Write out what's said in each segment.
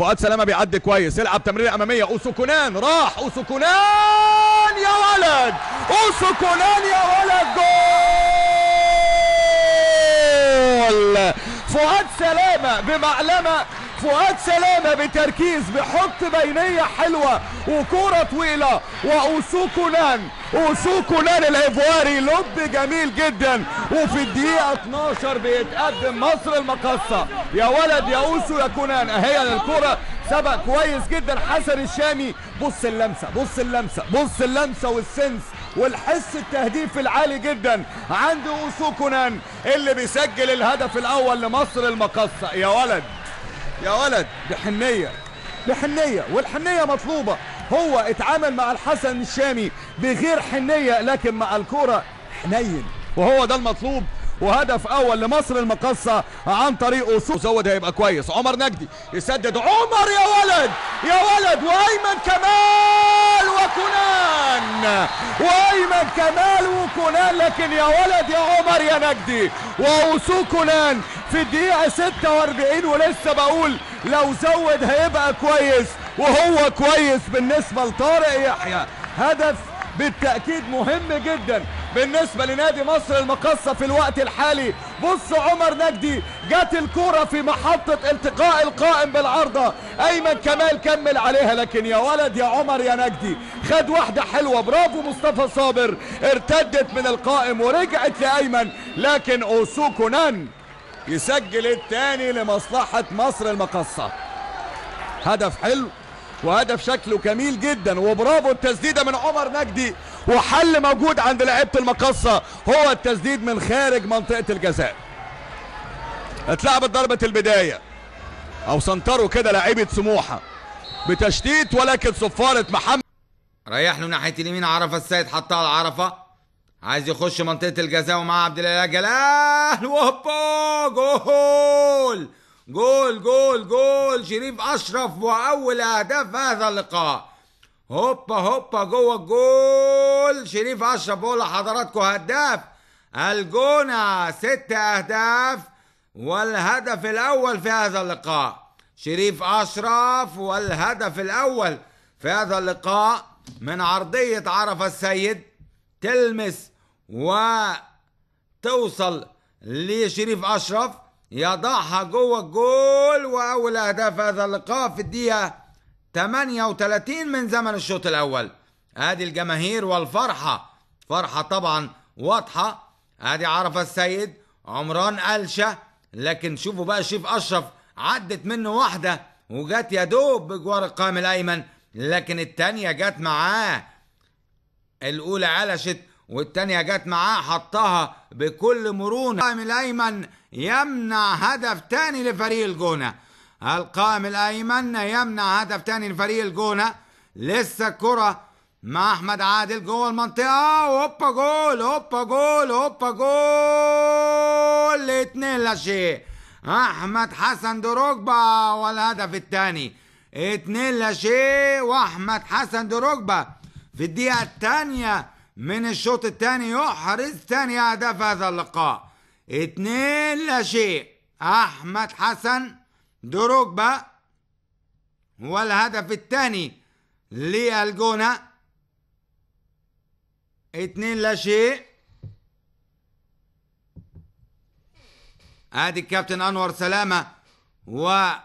فؤاد سلامه بيعدي كويس، يلعب تمريره اماميه. اوسوكونان راح، اوسوكونان يا ولد، اوسوكونان يا ولد، جول. فؤاد سلامه بمعلمه، فؤاد سلامه بتركيز، بيحط بينيه حلوه وكوره طويله، واوسوكونان، اوسوكونان الايفواري لب جميل جدا. وفي الدقيقه 12 بيتقدم مصر المقصه. يا ولد يا اوسو يا كونان، اهي الكوره سبق كويس جدا حسن الشامي. بص اللمسه، بص اللمسه، بص اللمسه والسنس والحس التهديف العالي جدا عند اوسوكونان اللي بيسجل الهدف الاول لمصر المقصه. يا ولد يا ولد، بحنيه بحنيه، والحنيه مطلوبه. هو اتعامل مع الحسن الشامي بغير حنيه، لكن مع الكوره حنين، وهو ده المطلوب. وهدف اول لمصر المقصه عن طريق اوسو. زود هيبقى كويس. عمر نجدي يسدد، عمر يا ولد يا ولد، وايمن كمال وكونان، وايمن كمال وكونان، لكن يا ولد يا عمر يا نجدي. واوسو كونان في الدقيقه 46، ولسه بقول لو زود هيبقى كويس، وهو كويس بالنسبه لطارق يحيى. هدف بالتأكيد مهم جدا بالنسبة لنادي مصر المقصة في الوقت الحالي. بص عمر نجدي، جت الكرة في محطة التقاء القائم بالعارضة، أيمن كمال كمل عليها، لكن يا ولد يا عمر يا نجدي خد واحدة حلوة. برافو مصطفى صابر، ارتدت من القائم ورجعت لأيمن، لكن اوسوكونان يسجل الثاني لمصلحة مصر المقصة. هدف حلو وهدف شكله جميل جدا، وبرافو التسديده من عمر نجدي، وحل موجود عند لعيبه المقصه هو التسديد من خارج منطقه الجزاء. اتلعبت ضربه البدايه او سنتروا كده لعيبه سموحه بتشتيت، ولكن صفاره محمد ريح له ناحيه اليمين. عرفه السيد حطها على عرفه، عايز يخش منطقه الجزاء ومعاه عبد الله جلال، وهوبا جول جول جول جول شريف اشرف، واول اهداف هذا اللقاء. هوبا هوبا جوه الجول شريف اشرف. بقول لحضراتكم هداف الجونه 6 اهداف، والهدف الاول في هذا اللقاء شريف اشرف، والهدف الاول في هذا اللقاء من عرضيه عرفه السيد، تلمس وتوصل لشريف اشرف، يضعها جوه الجول. واول اهداف هذا اللقاء في الدقيقه 38 من زمن الشوط الاول. ادي الجماهير والفرحه، فرحه طبعا واضحه. ادي عرفه السيد، عمران قلشه، لكن شوفوا بقى شريف اشرف عدت منه واحده وجت يا دوب بجوار القائم الايمن، لكن الثانيه جت معاه، الاولى علشت والثانيه جت معاه حطها بكل مرونه. القائم الايمن يمنع هدف ثاني لفريق الجونه، القائم الايمن يمنع هدف ثاني لفريق الجونه. لسه الكره مع احمد عادل جوه المنطقه، هوبا جول هوبا جول هوبا جول، 2-0. احمد حسن دروجبا والهدف الثاني، 2-0. واحمد حسن دروجبا في الدقيقه الثانيه من الشوط الثاني يحرز ثاني اهداف هذا اللقاء، 2-0. احمد حسن دروجبا والهدف الثاني للجونه، 2-0. ادي الكابتن انور سلامه والاستاذ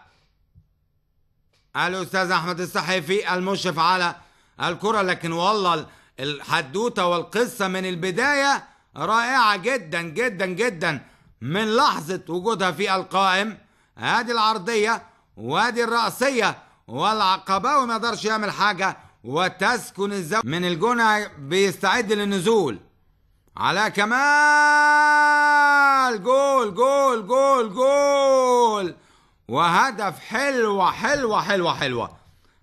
احمد الصحيفي المشرف على الكره. لكن والله الحدوته والقصه من البدايه رائعه جدا جدا جدا، من لحظه وجودها في القائم. ادي العرضيه وادي الرأسيه، والعقباوي ما يقدرش يعمل حاجه، وتسكن الزاويه من الجونه بيستعد للنزول. علاء كمال، جول جول جول جول، وهدف حلوه حلوه حلوه حلوه.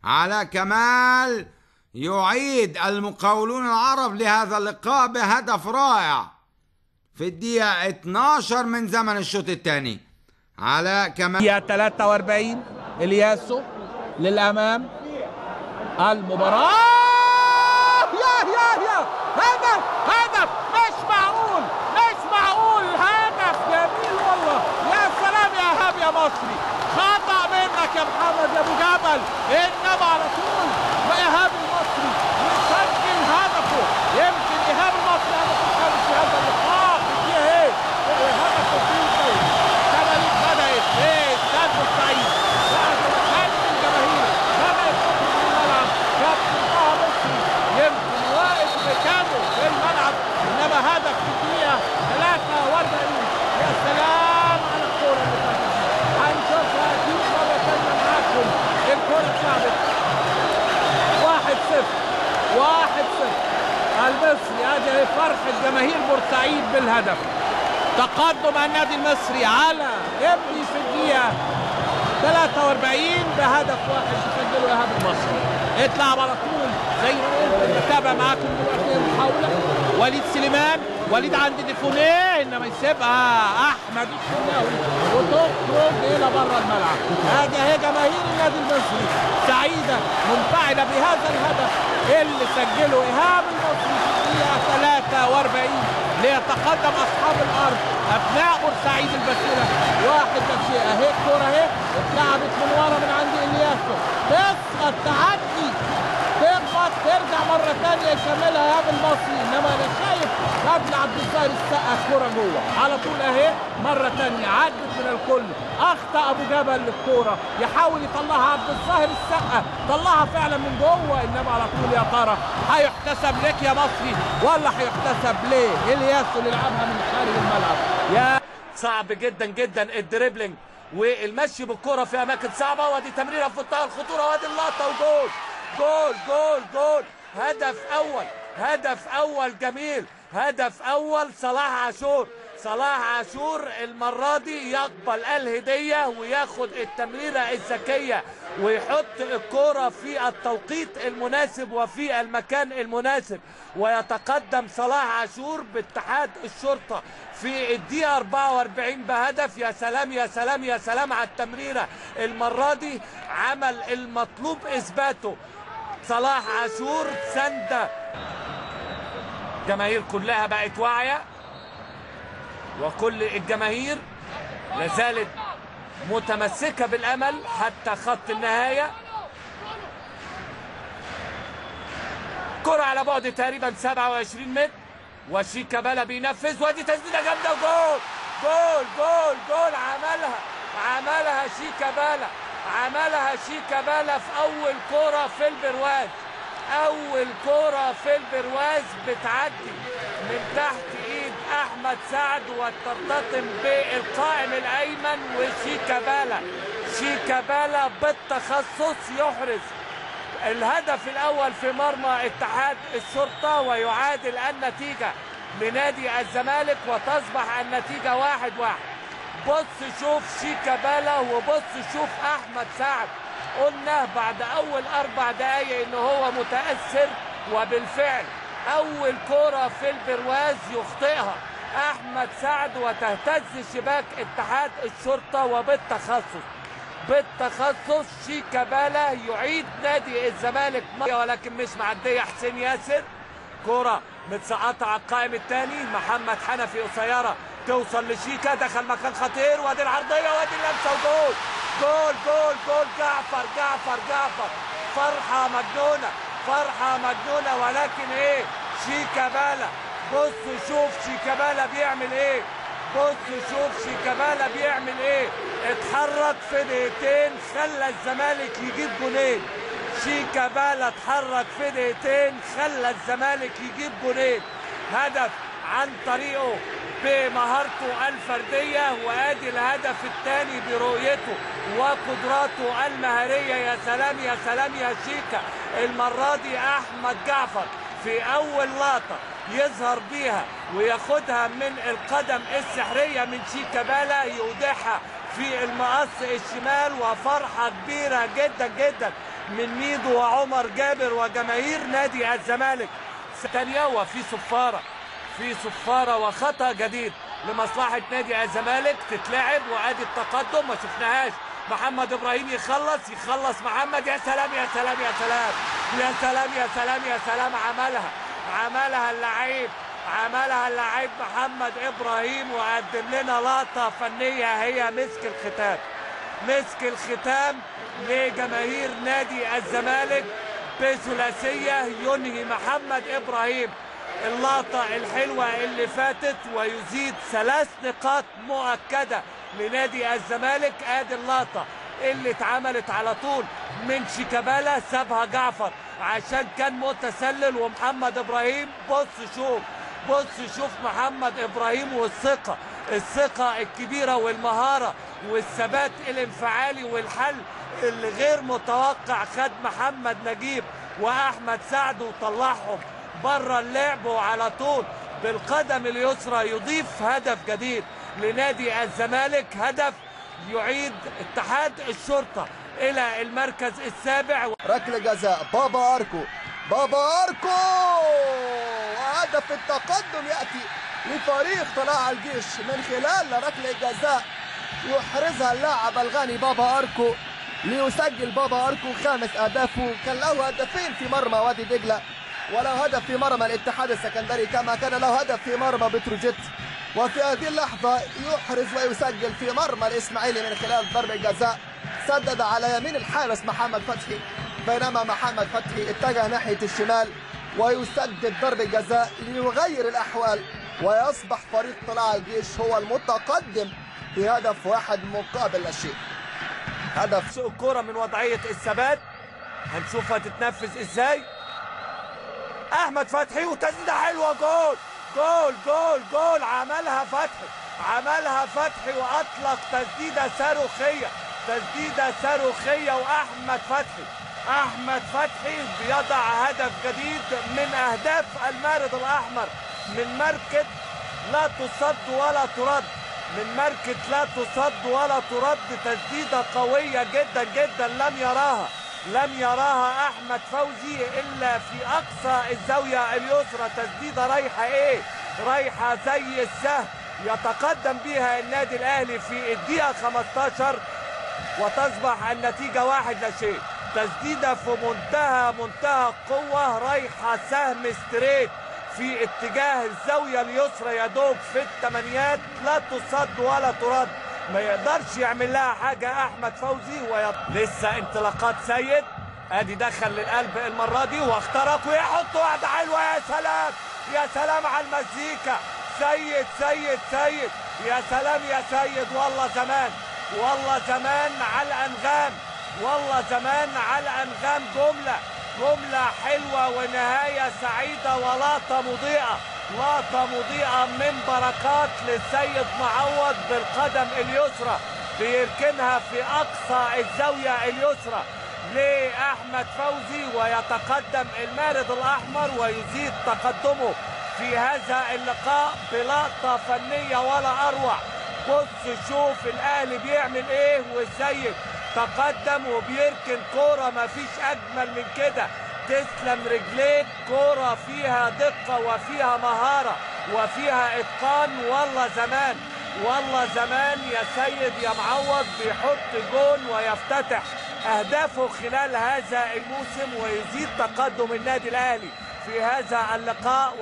علاء كمال يعيد المقاولون العرب لهذا اللقاء بهدف رائع في الدقيقة 12 من زمن الشوط الثاني. علاء كمال، الدقيقة 43 الياسو للأمام، المباراة يا هدف هدف، مش معقول مش معقول، هدف جميل والله. يا سلام يا إيهاب يا مصري، خطأ منك يا محمد يا ابو جعفر. انما على طول ايهاب المصري يسجل هدفه. يمكن ايهاب المصري هدفه الخامس في هذا اللقاء. دي اهي هدفه في الدوري. التمارين بدات في استاد بورسعيد بعد ما كانت الجماهير بدات تخرج من الملعب. كابتن طه مصري يمكن واقف مكانه في الملعب، انما هدف في الدقيقه 43. يا سلام على الكوره اللي فاتت، هنشوفها اكيد مره ثانيه معاكم. الكوره اتلعبت 1-0 1-0 المصري. ادي فرحه جماهير بورسعيد بالهدف. تقدم النادي المصري على ابني في الدقيقه 43 بهدف واحد يسجله ايهاب المصري. اتلعب على طول زي ما قلت. بتابع معاكم دلوقتي المحاوله. وليد سليمان، وليد عند ديفونيه، انما يسيبها احمد الشناوي وتخرج الى بره الملعب. ادي اهي جماهير النادي المصري سعيده منفعله بهذا الهدف اللي سجله ايهاب المصري في الدقيقه 43 ليتقدم اصحاب الارض ابناء بورسعيد البسيله 1-0. اهي الكوره اهي اتلعبت من ورا من عند الياسو، تسقط تعدي تخبط ترجع مره ثانيه يكملها ايهاب المصري. انما انا شايف قبل عبد الظاهر السقا الكوره جوه على طول اهي مره ثانيه عدت من الكل. اخطا ابو جبل للكوره يحاول يطلعها عبد الظاهر السقا، طلعها فعلا من جوه. انما على طول يا ترى هيحتسب لك يا مصري ولا هيحتسب ليه؟ الياسو اللي لعبها من خارج الملعب. يا صعب جدا جدا الدريبلينج والمشي بالكرة في اماكن صعبه. وادي تمريره في منتهى الخطوره وادي اللقطه وجول جول جول جول. هدف اول، هدف اول جميل، هدف اول صلاح عاشور. صلاح عاشور المره دي يقبل الهديه وياخد التمريره الذكيه ويحط الكرة في التوقيت المناسب وفي المكان المناسب، ويتقدم صلاح عاشور باتحاد الشرطة في الدقيقة 44 بهدف. يا سلام يا سلام يا سلام على التمريرة. المرة دي عمل المطلوب إثباته صلاح عاشور. سندة الجماهير كلها بقت واعية، وكل الجماهير لازالت متمسكة بالأمل حتى خط النهاية. كرة على بعد تقريبا 27 متر وشيكابالا بينفذ. وادي تسديدة جامدة وجول جول جول جول. عملها شيكابالا، عملها شيكابالا في أول كرة في البرواز. أول كرة في البرواز بتعدي من تحت ايد احمد سعد وترتطم بالقائم الايمن. شيكابالا بالتخصص يحرز الهدف الاول في مرمى اتحاد الشرطة ويعادل النتيجة لنادي الزمالك وتصبح النتيجة 1-1. بص شوف شيكابالا وبص شوف احمد سعد. قلنا بعد اول 4 دقايق ان هو متأثر، وبالفعل اول كرة في البرواز يخطئها احمد سعد وتهتز شباك اتحاد الشرطة. بالتخصص شيكابالا يعيد نادي الزمالك ولكن مش معدية حسين ياسر. كرة متسقطة على القائم الثاني. محمد حنفي قصيرة توصل لشيكا، دخل مكان خطير وادي العرضية وادي اللمسة وجول جول جول جول. جعفر فرحة مجنونة ولكن ايه شيكابالا. بص شوف شيكابالا بيعمل ايه. اتحرك في دقيقتين خلى الزمالك يجيب جولين. شيكابالا اتحرك في دقيقتين خلى الزمالك يجيب جولين. هدف عن طريقه بمهارته الفردية، وادي الهدف الثاني برؤيته وقدراته المهارية. يا سلام يا سلام يا شيكا. المرة دي احمد جعفر في اول لقطة يظهر بيها وياخدها من القدم السحرية من شيكابالا يودعها في المقص الشمال. وفرحة كبيرة جدا جدا من ميدو وعمر جابر وجماهير نادي الزمالك. ثانية في صفارة وخطأ جديد لمصلحة نادي الزمالك تتلعب. وادي التقدم ما شفناهاش. محمد ابراهيم يخلص محمد. يا سلام يا سلام يا سلام يا سلام يا سلام يا سلام. عملها اللعيب محمد ابراهيم وقدم لنا لقطة فنية هي مسك الختام. مسك الختام لجماهير نادي الزمالك بثلاثية ينهي محمد إبراهيم اللقطة الحلوة اللي فاتت ويزيد 3 نقاط مؤكدة لنادي الزمالك. ادي اللقطة اللي اتعملت على طول من شيكابالا، سابها جعفر عشان كان متسلل ومحمد إبراهيم. بص شوف محمد إبراهيم والثقة الكبيرة والمهارة والثبات الانفعالي والحل اللي غير متوقع. خد محمد نجيب وأحمد سعد وطلعهم بره اللعب، وعلى طول بالقدم اليسرى يضيف هدف جديد لنادي الزمالك، هدف يعيد اتحاد الشرطة إلى المركز السابع. ركلة جزاء بابا أركو وهدف التقدم يأتي لفريق طلائع الجيش من خلال ركلة جزاء يحرزها اللاعب الغاني بابا أركو ليسجل بابا أركو 5 أهدافه. كان له هدفين في مرمى وادي دجلة وله هدف في مرمى الاتحاد السكندري، كما كان له هدف في مرمى بتروجيت، وفي هذه اللحظة يحرز ويسجل في مرمى الإسماعيلي من خلال ضربة جزاء سدد على يمين الحارس محمد فتحي، بينما محمد فتحي اتجه ناحية الشمال ويسدد ضربة جزاء ليغير الأحوال ويصبح فريق طلائع الجيش هو المتقدم بهدف 1 مقابل لا شيء. هدف الكرة من وضعية الثبات، هنشوفها تتنفذ ازاي. احمد فتحي وتسديده حلوه، جول عملها فتحي واطلق تسديده صاروخيه واحمد فتحي بيضع هدف جديد من اهداف المارد الاحمر من ماركة لا تصد ولا ترد، تسديده قويه جدا لم يراها احمد فوزي الا في اقصى الزاويه اليسرى. تسديده رايحه زي السهم يتقدم بها النادي الاهلي في الدقيقه 15 وتصبح النتيجه 1 لا شيء. تسديده في منتهى القوه، رايحه سهم ستريت في اتجاه الزاويه اليسرى يا دوب في الثمانيات، لا تصد ولا ترد، ما يقدرش يعمل لها حاجه احمد فوزي. لسه انطلاقات سيد، ادي دخل للقلب المره دي واخترق ويحط واحده حلوه. يا سلام على المزيكا، سيد يا سلام يا سيد. والله زمان على الانغام، جمله حلوه ونهايه سعيده ولقطه مضيئه من بركات للسيد معوض بالقدم اليسرى، بيركنها في اقصى الزاويه اليسرى لاحمد فوزي، ويتقدم المارد الاحمر ويزيد تقدمه في هذا اللقاء بلقطه فنيه ولا اروع. بص شوف الاهلي بيعمل ايه وازاي تقدم وبيركن كوره مفيش اجمل من كده. تسلم رجليك، كوره فيها دقه وفيها مهاره وفيها اتقان. والله زمان يا سيد يا معوض بيحط جون ويفتتح اهدافه خلال هذا الموسم ويزيد تقدم النادي الاهلي في هذا اللقاء